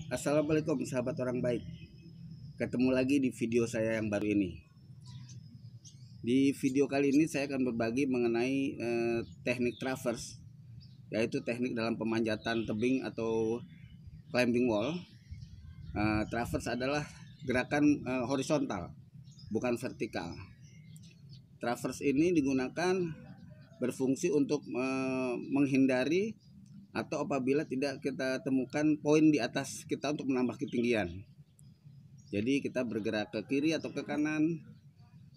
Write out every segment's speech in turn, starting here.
Assalamualaikum sahabat orang baik. Ketemu lagi di video saya yang baru ini. Di video kali ini saya akan berbagi mengenai teknik traverse, yaitu teknik dalam pemanjatan tebing atau climbing wall. Traverse adalah gerakan horizontal, bukan vertikal. Traverse ini digunakan berfungsi untuk menghindari atau apabila tidak kita temukan poin di atas kita untuk menambah ketinggian. Jadi kita bergerak ke kiri atau ke kanan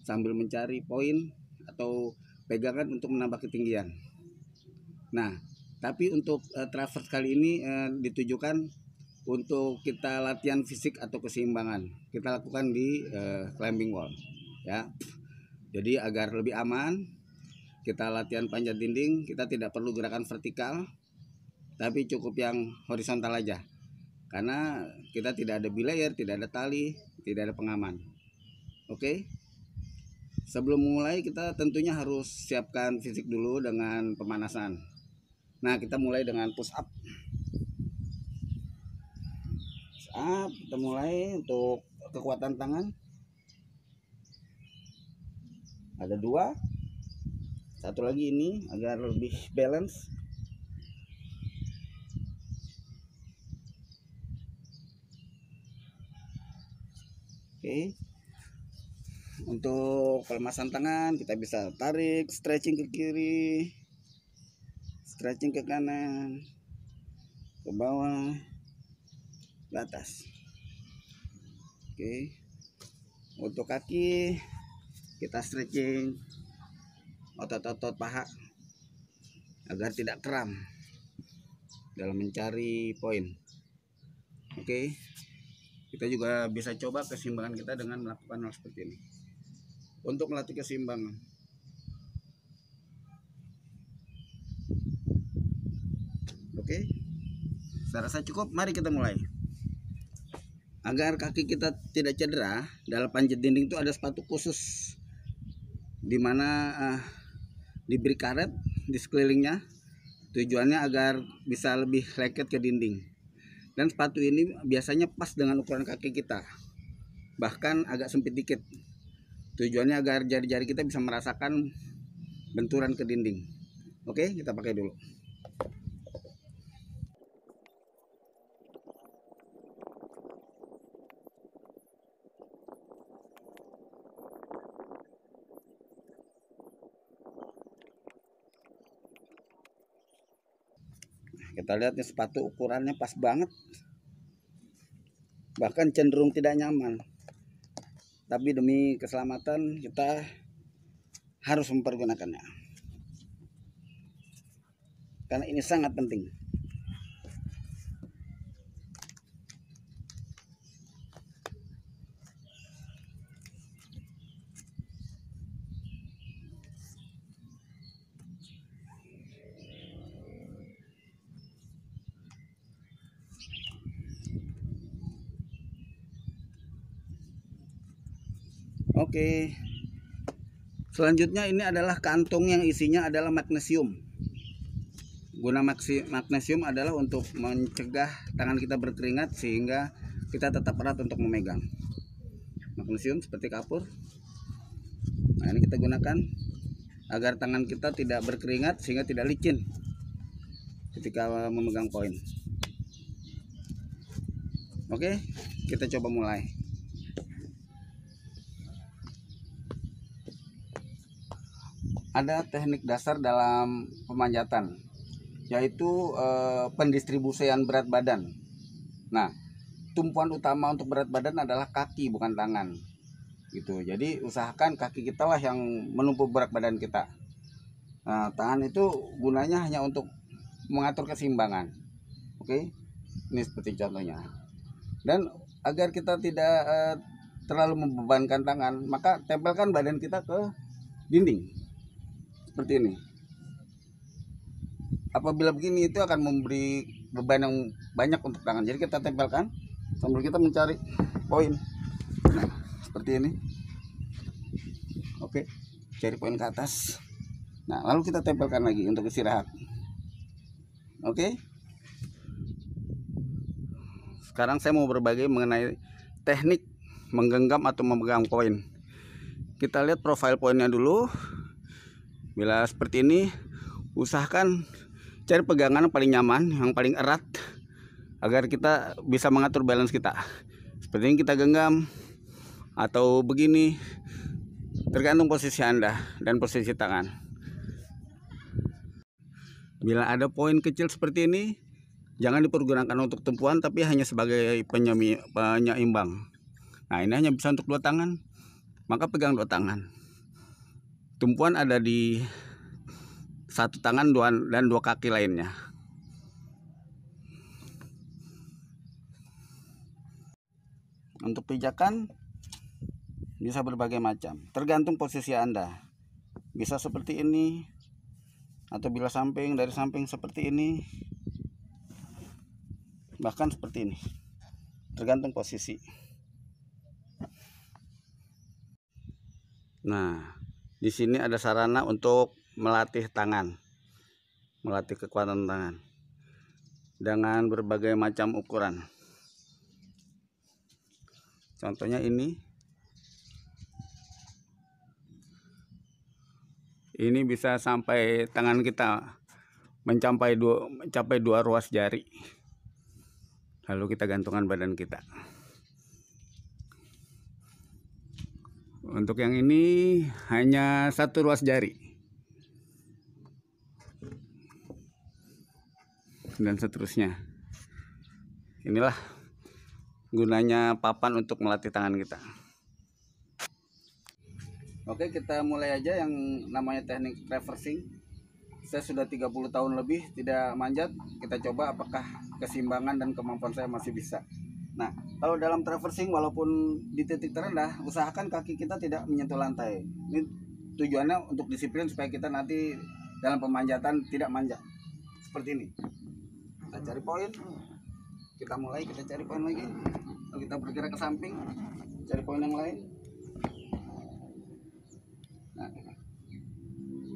sambil mencari poin atau pegangan untuk menambah ketinggian. Nah, tapi untuk traverse kali ini ditujukan untuk kita latihan fisik atau keseimbangan. Kita lakukan di climbing wall, ya. Jadi agar lebih aman, kita latihan panjat dinding. Kita tidak perlu gerakan vertikal, tapi cukup yang horizontal aja, karena kita tidak ada belayer, tidak ada tali, tidak ada pengaman. Oke, sebelum mulai kita tentunya harus siapkan fisik dulu dengan pemanasan. Nah, kita mulai dengan push up. Kita mulai untuk kekuatan tangan. Ada 2, satu lagi ini agar lebih balance. Oke. Untuk pelemasan tangan kita bisa tarik, stretching ke kiri, stretching ke kanan, ke bawah, ke atas. Oke. Untuk kaki kita stretching otot-otot paha agar tidak kram dalam mencari poin. Oke. Kita juga bisa coba keseimbangan kita dengan melakukan hal seperti ini. Untuk melatih keseimbangan. Oke. Saya rasa cukup. Mari kita mulai. Agar kaki kita tidak cedera, dalam panjat dinding itu ada sepatu khusus, dimana diberi karet di sekelilingnya. Tujuannya agar bisa lebih lengket ke dinding. Dan sepatu ini biasanya pas dengan ukuran kaki kita, bahkan agak sempit dikit. Tujuannya agar jari-jari kita bisa merasakan benturan ke dinding. Oke, kita pakai dulu. Kita lihat nih, sepatu ukurannya pas banget, bahkan cenderung tidak nyaman. Tapi demi keselamatan kita harus mempergunakannya, karena ini sangat penting. Oke. Selanjutnya ini adalah kantong yang isinya adalah magnesium. Guna magnesium adalah untuk mencegah tangan kita berkeringat sehingga kita tetap erat untuk memegang. Magnesium seperti kapur. Nah, ini kita gunakan agar tangan kita tidak berkeringat sehingga tidak licin ketika memegang poin. Oke, kita coba mulai. Ada teknik dasar dalam pemanjatan, yaitu pendistribusian berat badan. Nah, tumpuan utama untuk berat badan adalah kaki, bukan tangan, gitu. Jadi usahakan kaki kita lah yang menumpuk berat badan kita. Nah, tangan itu gunanya hanya untuk mengatur keseimbangan. Oke, ini seperti contohnya. Dan agar kita tidak terlalu membebankan tangan, maka tempelkan badan kita ke dinding seperti ini. Apabila begini itu akan memberi beban yang banyak untuk tangan. Jadi kita tempelkan sambil kita mencari poin. Nah, seperti ini. Oke, cari poin ke atas. Nah, lalu kita tempelkan lagi untuk istirahat. Oke. Sekarang saya mau berbagi mengenai teknik menggenggam atau memegang poin. Kita lihat profil poinnya dulu. Bila seperti ini, usahakan cari pegangan yang paling nyaman, yang paling erat, agar kita bisa mengatur balance kita. Seperti ini kita genggam atau begini, tergantung posisi Anda dan posisi tangan. Bila ada poin kecil seperti ini, jangan dipergunakan untuk tumpuan, tapi hanya sebagai penyeimbang. Nah, ini hanya bisa untuk dua tangan, maka pegang dua tangan. Tumpuan ada di satu tangan dan dua kaki lainnya. Untuk pijakan bisa berbagai macam, tergantung posisi Anda. Bisa seperti ini, atau bila dari samping seperti ini, bahkan seperti ini. Tergantung posisi. Nah, di sini ada sarana untuk melatih tangan, melatih kekuatan tangan dengan berbagai macam ukuran. Contohnya ini bisa sampai tangan kita mencapai dua ruas jari. Lalu kita gantungkan badan kita. Untuk yang ini hanya satu ruas jari. Dan seterusnya. Inilah gunanya papan untuk melatih tangan kita. Oke, kita mulai aja yang namanya teknik traversing. Saya sudah 30 tahun lebih tidak manjat. Kita coba apakah keseimbangan dan kemampuan saya masih bisa. Nah, kalau dalam traversing walaupun di titik terendah, usahakan kaki kita tidak menyentuh lantai. Ini tujuannya untuk disiplin supaya kita nanti dalam pemanjatan tidak manjat. Seperti ini. Kita cari poin. Kita cari poin lagi. Lalu kita bergerak ke samping, cari poin yang lain. Nah,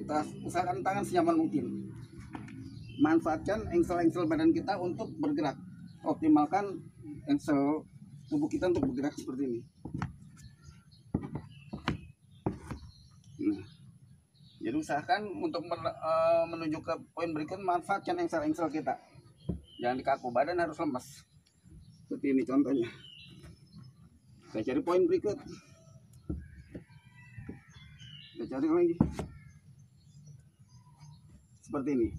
kita usahakan tangan senyaman mungkin. Manfaatkan engsel-engsel badan kita untuk bergerak. Optimalkan engsel tubuh kita untuk bergerak seperti ini. Nah, jadi usahakan untuk menuju ke poin berikut, manfaatkan engsel-engsel kita. Jangan dikaku, badan harus lemas. Seperti ini contohnya. Kita cari poin berikut. Kita cari lagi. Seperti ini.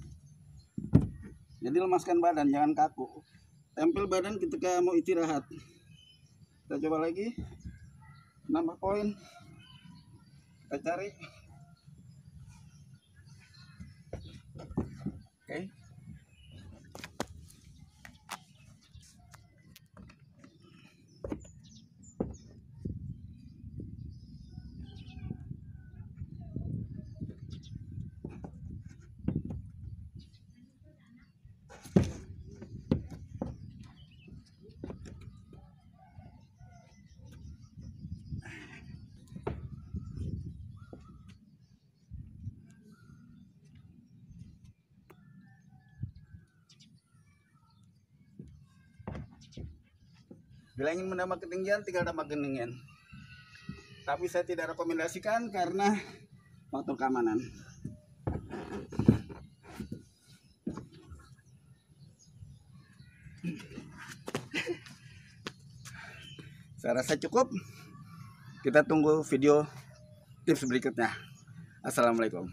Jadi lemaskan badan, jangan kaku. Tempel badan ketika mau istirahat. Kita coba lagi. Nambah poin. Kita cari. Oke. Bila ingin menambah ketinggian, tinggal tambah ketinggian. Tapi saya tidak rekomendasikan karena faktor keamanan. Saya rasa cukup. Kita tunggu video tips berikutnya. Assalamualaikum.